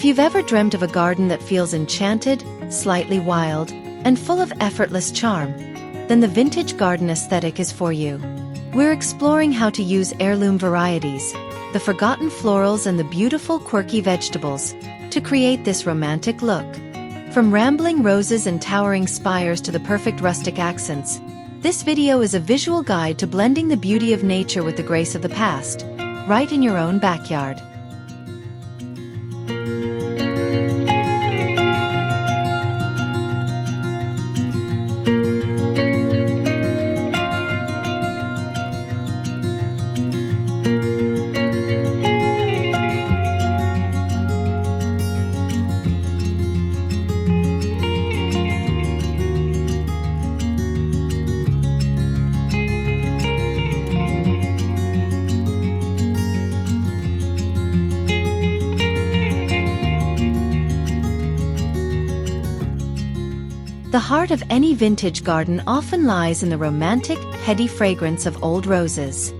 If you've ever dreamt of a garden that feels enchanted, slightly wild, and full of effortless charm, then the vintage garden aesthetic is for you. We're exploring how to use heirloom varieties, the forgotten florals and the beautiful quirky vegetables, to create this romantic look. From rambling roses and towering spires to the perfect rustic accents, this video is a visual guide to blending the beauty of nature with the grace of the past, right in your own backyard. The heart of any vintage garden often lies in the romantic, heady fragrance of old roses.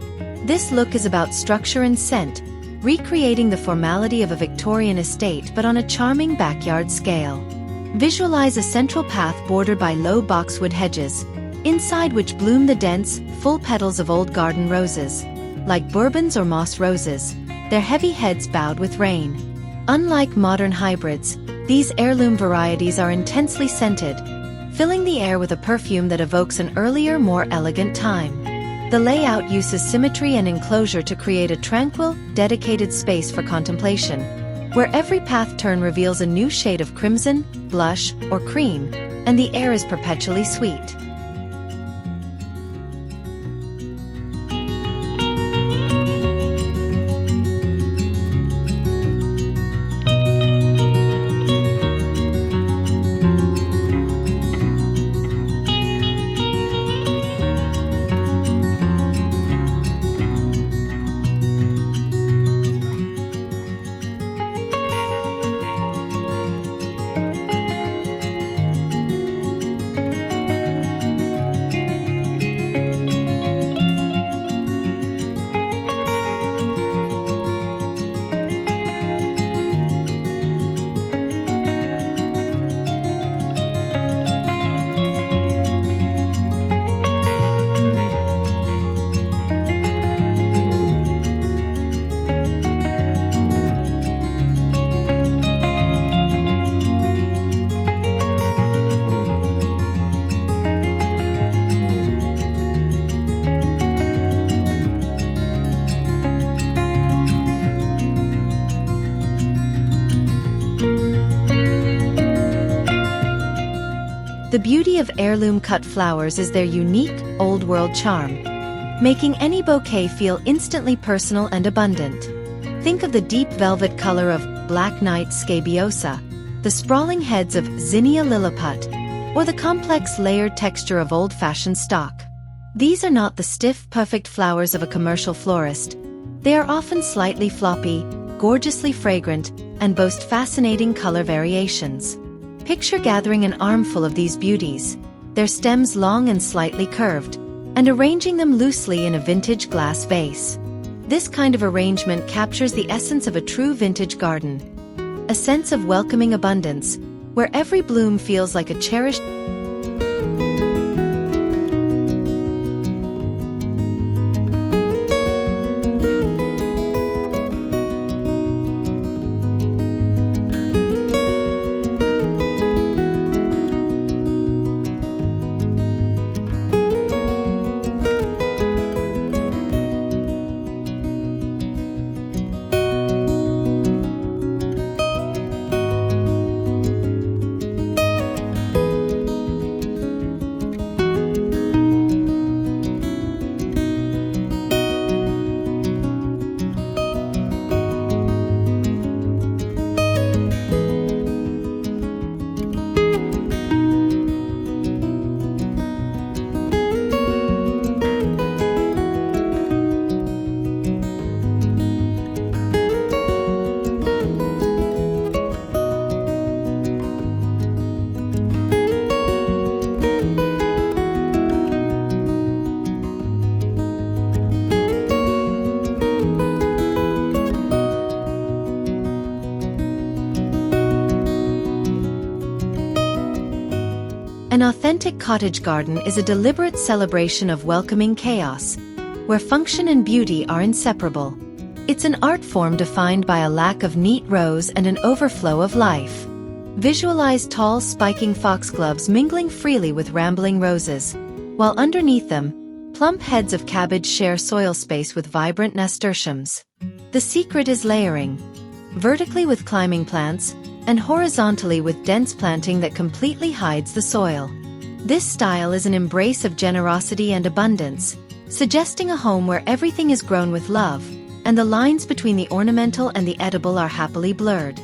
This look is about structure and scent, recreating the formality of a Victorian estate but on a charming backyard scale. Visualize a central path bordered by low boxwood hedges, inside which bloom the dense, full petals of old garden roses. Like bourbons or moss roses, their heavy heads bowed with rain. Unlike modern hybrids, these heirloom varieties are intensely scented, filling the air with a perfume that evokes an earlier, more elegant time. The layout uses symmetry and enclosure to create a tranquil, dedicated space for contemplation, where every path turn reveals a new shade of crimson, blush, or cream, and the air is perpetually sweet. The beauty of heirloom cut flowers is their unique, old-world charm, making any bouquet feel instantly personal and abundant. Think of the deep velvet color of Black Knight Scabiosa, the sprawling heads of Zinnia lilliput, or the complex layered texture of old-fashioned stock. These are not the stiff, perfect flowers of a commercial florist. They are often slightly floppy, gorgeously fragrant, and boast fascinating color variations. Picture gathering an armful of these beauties, their stems long and slightly curved, and arranging them loosely in a vintage glass vase. This kind of arrangement captures the essence of a true vintage garden. A sense of welcoming abundance, where every bloom feels like a cherished romantic cottage garden is a deliberate celebration of welcoming chaos, where function and beauty are inseparable. It's an art form defined by a lack of neat rows and an overflow of life. Visualize tall spiking foxgloves mingling freely with rambling roses, while underneath them, plump heads of cabbage share soil space with vibrant nasturtiums. The secret is layering, vertically with climbing plants, and horizontally with dense planting that completely hides the soil. This style is an embrace of generosity and abundance, suggesting a home where everything is grown with love, and the lines between the ornamental and the edible are happily blurred.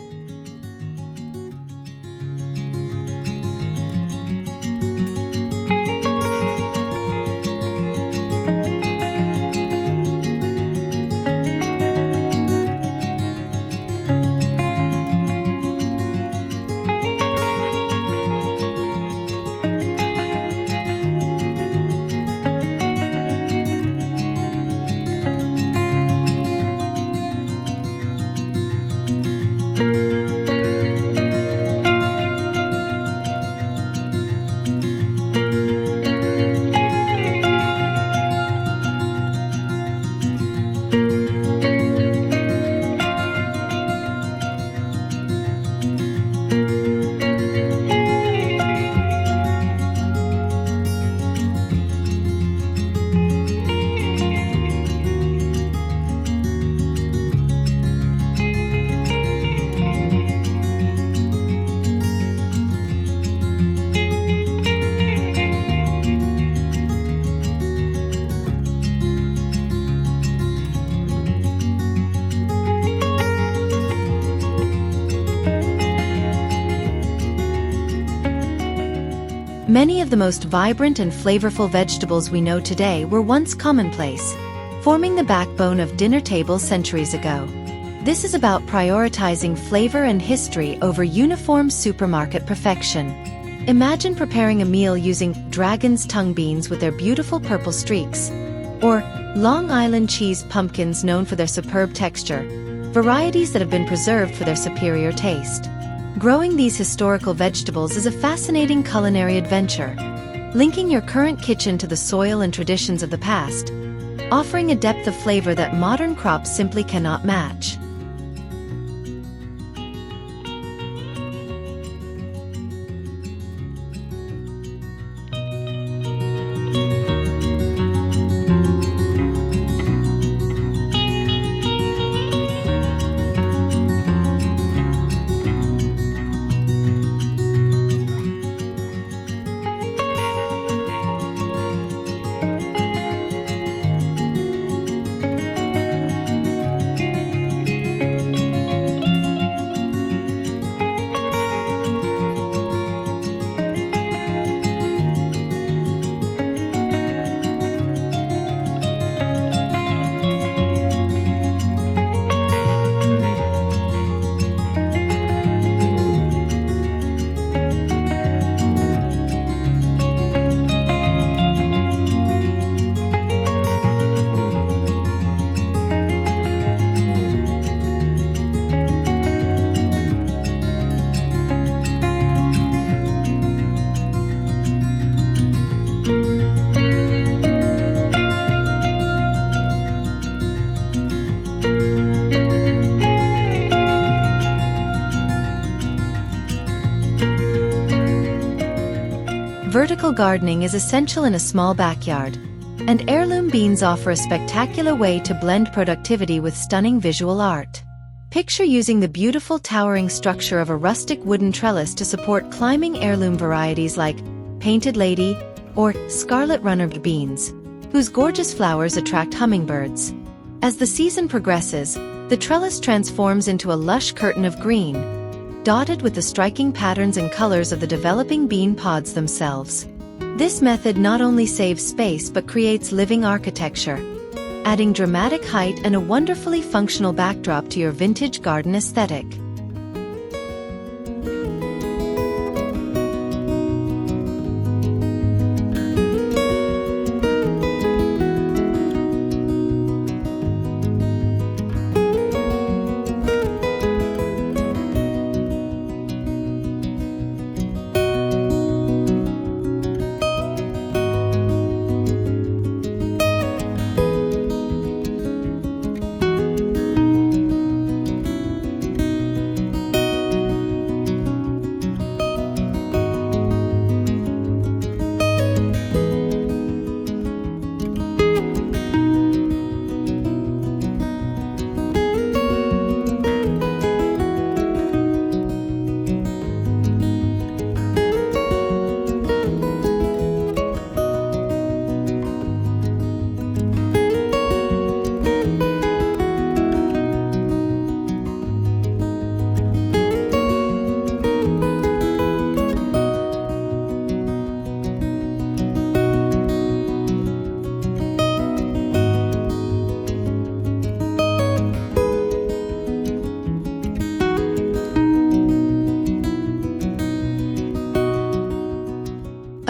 Many of the most vibrant and flavorful vegetables we know today were once commonplace, forming the backbone of dinner tables centuries ago. This is about prioritizing flavor and history over uniform supermarket perfection. Imagine preparing a meal using dragon's tongue beans with their beautiful purple streaks, or Long Island cheese pumpkins known for their superb texture, varieties that have been preserved for their superior taste. Growing these historical vegetables is a fascinating culinary adventure, linking your current kitchen to the soil and traditions of the past, offering a depth of flavor that modern crops simply cannot match. Vertical gardening is essential in a small backyard, and heirloom beans offer a spectacular way to blend productivity with stunning visual art. Picture using the beautiful towering structure of a rustic wooden trellis to support climbing heirloom varieties like Painted Lady or Scarlet Runner beans, whose gorgeous flowers attract hummingbirds. As the season progresses, the trellis transforms into a lush curtain of green, dotted with the striking patterns and colors of the developing bean pods themselves. This method not only saves space but creates living architecture, adding dramatic height and a wonderfully functional backdrop to your vintage garden aesthetic.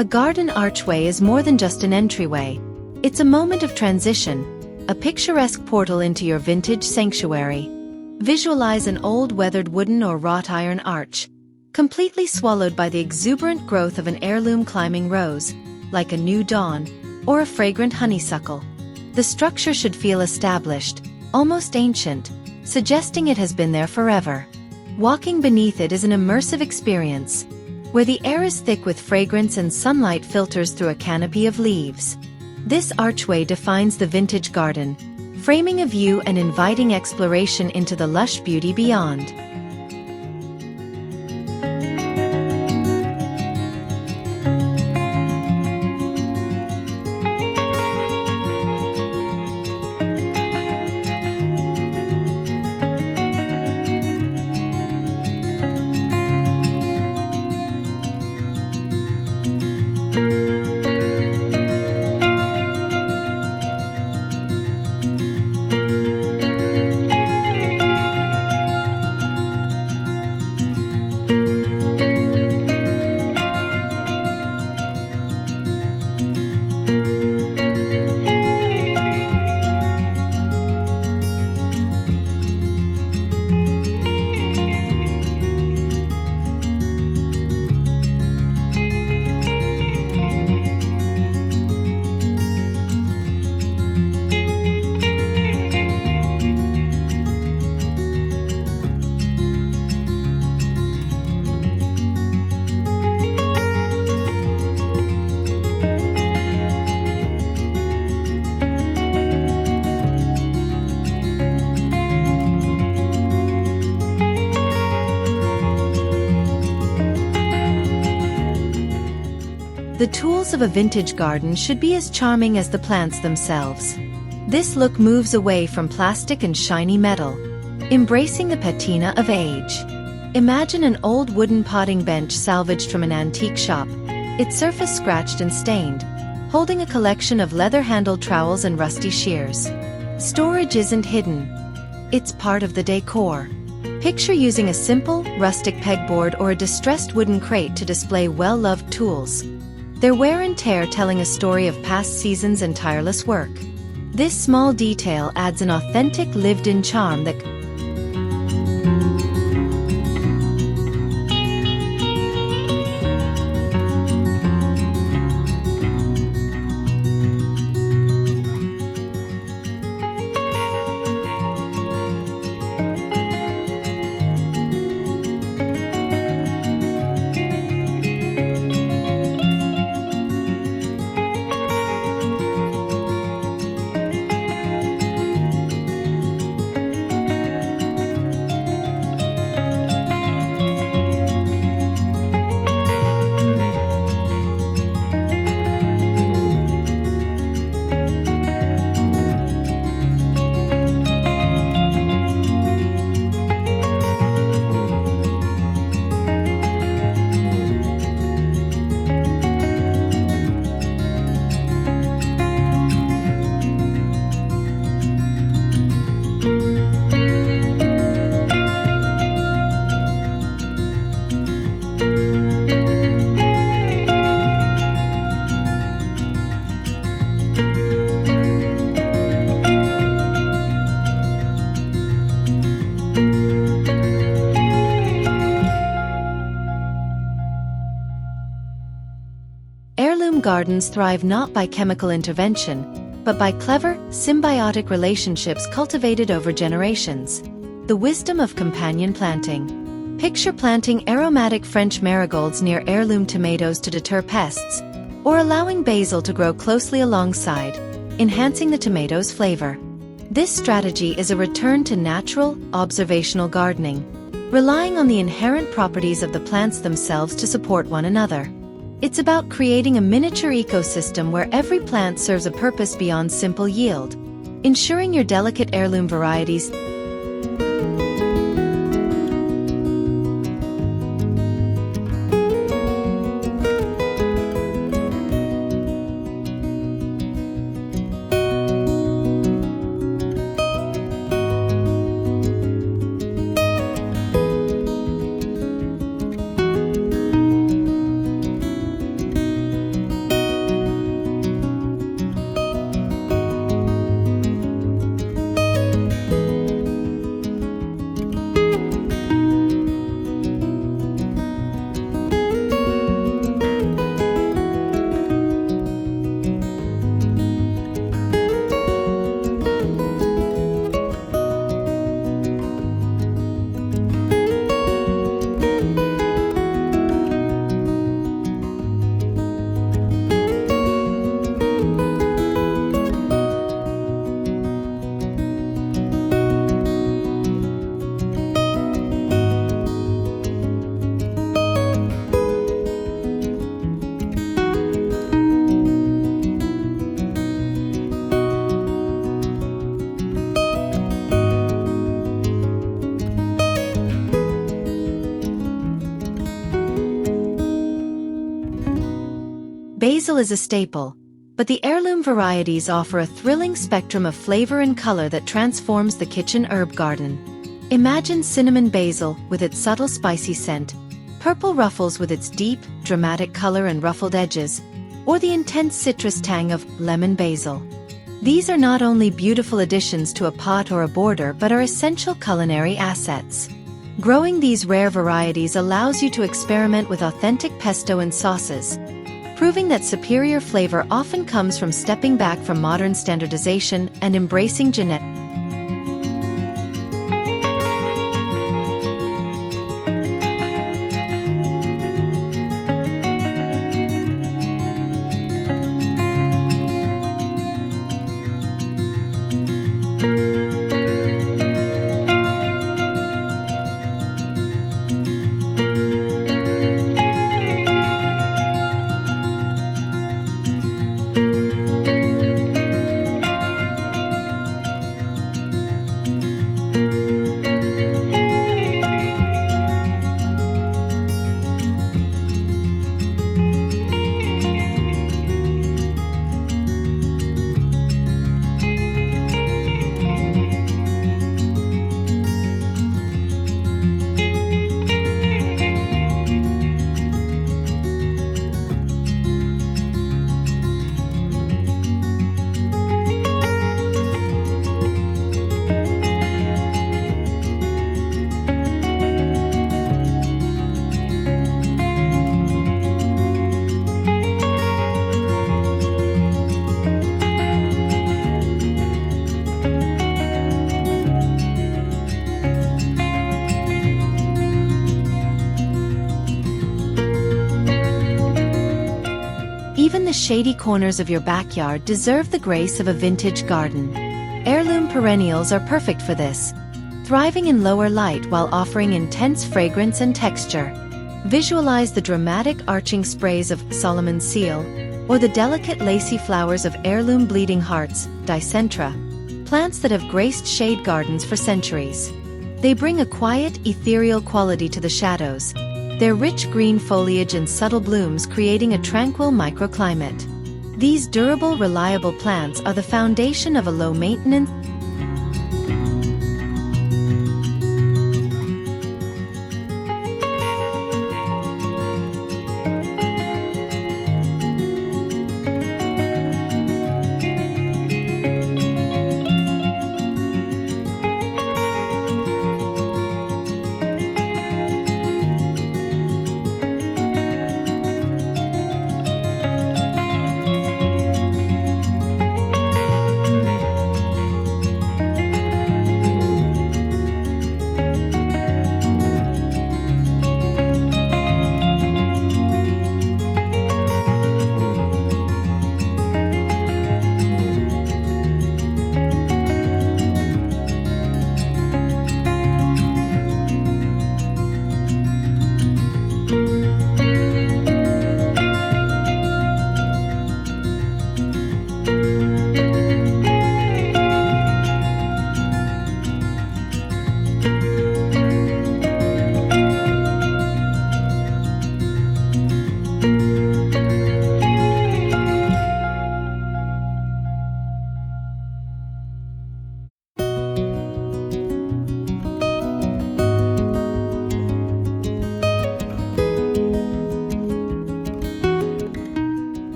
garden archway is more than just an entryway. It's a moment of transition, a picturesque portal into your vintage sanctuary. Visualize an old weathered wooden or wrought iron arch, completely swallowed by the exuberant growth of an heirloom climbing rose, like a new dawn, or a fragrant honeysuckle. The structure should feel established, almost ancient, suggesting it has been there forever. Walking beneath it is an immersive experience, where the air is thick with fragrance and sunlight filters through a canopy of leaves. This archway defines the vintage garden, framing a view and inviting exploration into the lush beauty beyond. The tools of a vintage garden should be as charming as the plants themselves. This look moves away from plastic and shiny metal, embracing the patina of age. Imagine an old wooden potting bench salvaged from an antique shop, its surface scratched and stained, holding a collection of leather-handled trowels and rusty shears. Storage isn't hidden. It's part of the decor. Picture using a simple, rustic pegboard or a distressed wooden crate to display well-loved tools, their wear and tear telling a story of past seasons and tireless work. This small detail adds an authentic lived-in charm that gardens thrive not by chemical intervention, but by clever, symbiotic relationships cultivated over generations. The wisdom of companion planting. Picture planting aromatic French marigolds near heirloom tomatoes to deter pests, or allowing basil to grow closely alongside, enhancing the tomato's flavor. This strategy is a return to natural, observational gardening, relying on the inherent properties of the plants themselves to support one another. It's about creating a miniature ecosystem where every plant serves a purpose beyond simple yield, ensuring your delicate heirloom varieties Basil is a staple, but the heirloom varieties offer a thrilling spectrum of flavor and color that transforms the kitchen herb garden. Imagine cinnamon basil with its subtle spicy scent, purple ruffles with its deep, dramatic color and ruffled edges, or the intense citrus tang of lemon basil. These are not only beautiful additions to a pot or a border but are essential culinary assets. Growing these rare varieties allows you to experiment with authentic pesto and sauces, proving that superior flavor often comes from stepping back from modern standardization and embracing genetic. Even the shady corners of your backyard deserve the grace of a vintage garden. Heirloom perennials are perfect for this, thriving in lower light while offering intense fragrance and texture. Visualize the dramatic arching sprays of Solomon's seal, or the delicate lacy flowers of heirloom bleeding hearts, Dicentra, plants that have graced shade gardens for centuries. They bring a quiet, ethereal quality to the shadows, their rich green foliage and subtle blooms creating a tranquil microclimate. These durable, reliable plants are the foundation of a low-maintenance,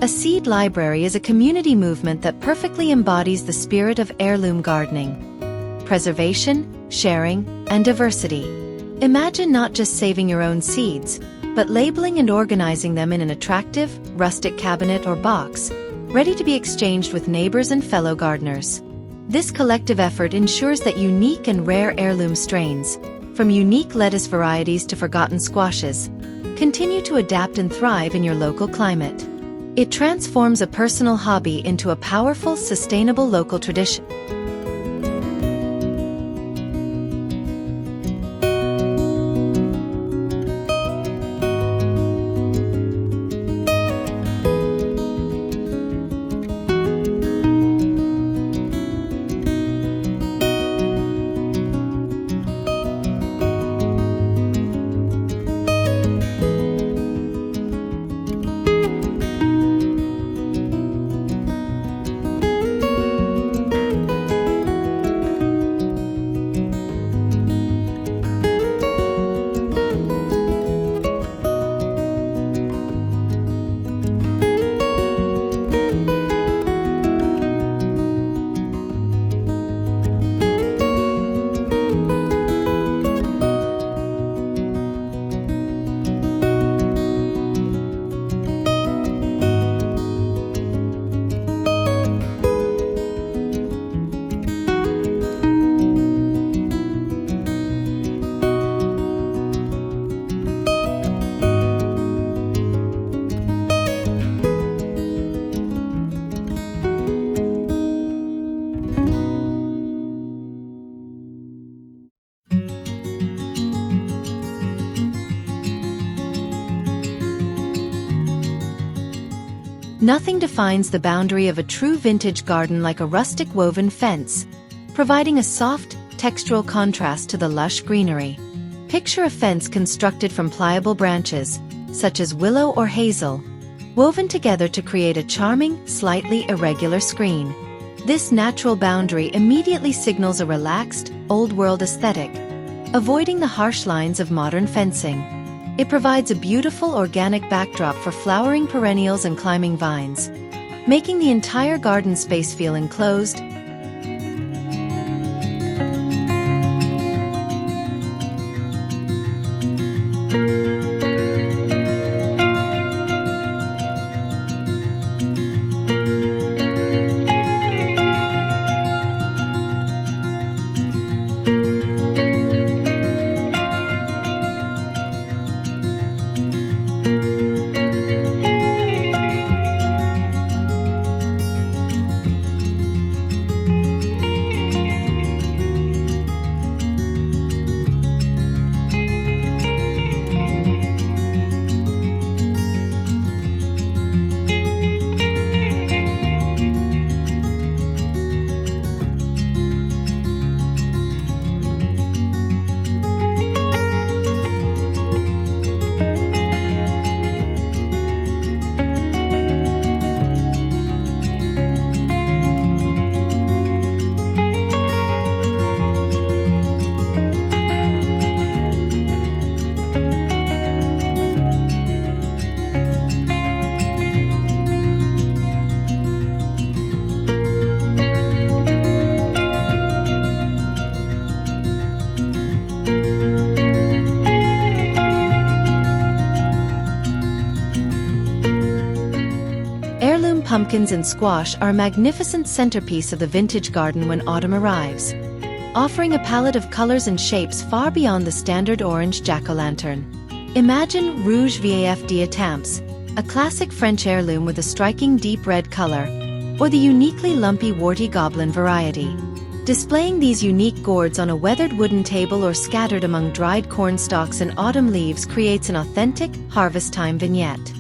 A seed library is a community movement that perfectly embodies the spirit of heirloom gardening. Preservation, sharing, and diversity. Imagine not just saving your own seeds, but labeling and organizing them in an attractive, rustic cabinet or box, ready to be exchanged with neighbors and fellow gardeners. This collective effort ensures that unique and rare heirloom strains, from unique lettuce varieties to forgotten squashes, continue to adapt and thrive in your local climate. It transforms a personal hobby into a powerful, sustainable local tradition. Nothing defines the boundary of a true vintage garden like a rustic woven fence, providing a soft, textural contrast to the lush greenery. Picture a fence constructed from pliable branches, such as willow or hazel, woven together to create a charming, slightly irregular screen. This natural boundary immediately signals a relaxed, old-world aesthetic, avoiding the harsh lines of modern fencing. It provides a beautiful organic backdrop for flowering perennials and climbing vines, making the entire garden space feel enclosed. Pumpkins and squash are a magnificent centerpiece of the vintage garden when autumn arrives, offering a palette of colors and shapes far beyond the standard orange jack-o'-lantern. Imagine Rouge Vif d'Étampes, a classic French heirloom with a striking deep red color, or the uniquely lumpy warty goblin variety. Displaying these unique gourds on a weathered wooden table or scattered among dried corn stalks and autumn leaves creates an authentic, harvest-time vignette.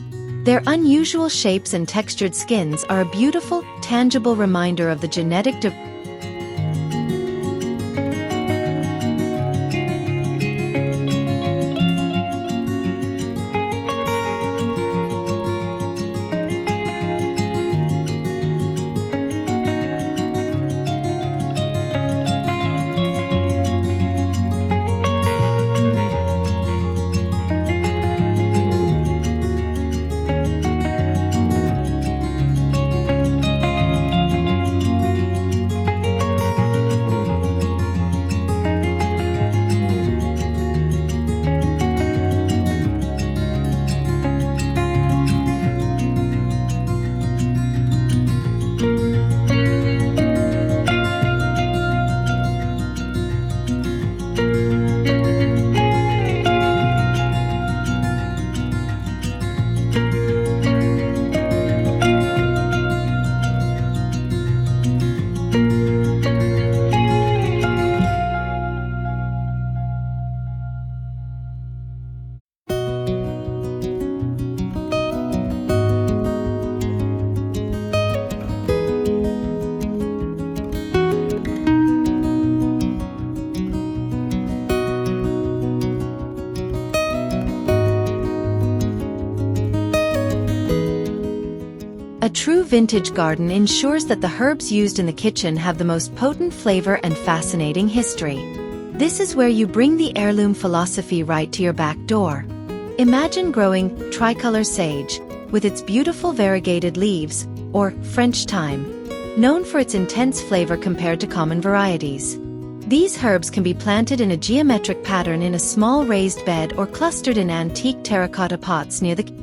Their unusual shapes and textured skins are a beautiful, tangible reminder of the genetic diversity. A true vintage garden ensures that the herbs used in the kitchen have the most potent flavor and fascinating history. This is where you bring the heirloom philosophy right to your back door. Imagine growing tricolor sage, with its beautiful variegated leaves, or French thyme, known for its intense flavor compared to common varieties. These herbs can be planted in a geometric pattern in a small raised bed or clustered in antique terracotta pots near the kitchen.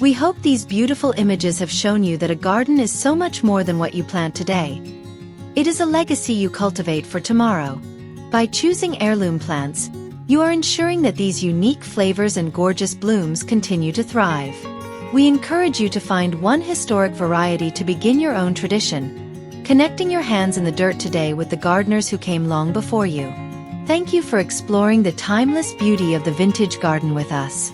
We hope these beautiful images have shown you that a garden is so much more than what you plant today. It is a legacy you cultivate for tomorrow. By choosing heirloom plants, you are ensuring that these unique flavors and gorgeous blooms continue to thrive. We encourage you to find one historic variety to begin your own tradition, connecting your hands in the dirt today with the gardeners who came long before you. Thank you for exploring the timeless beauty of the vintage garden with us.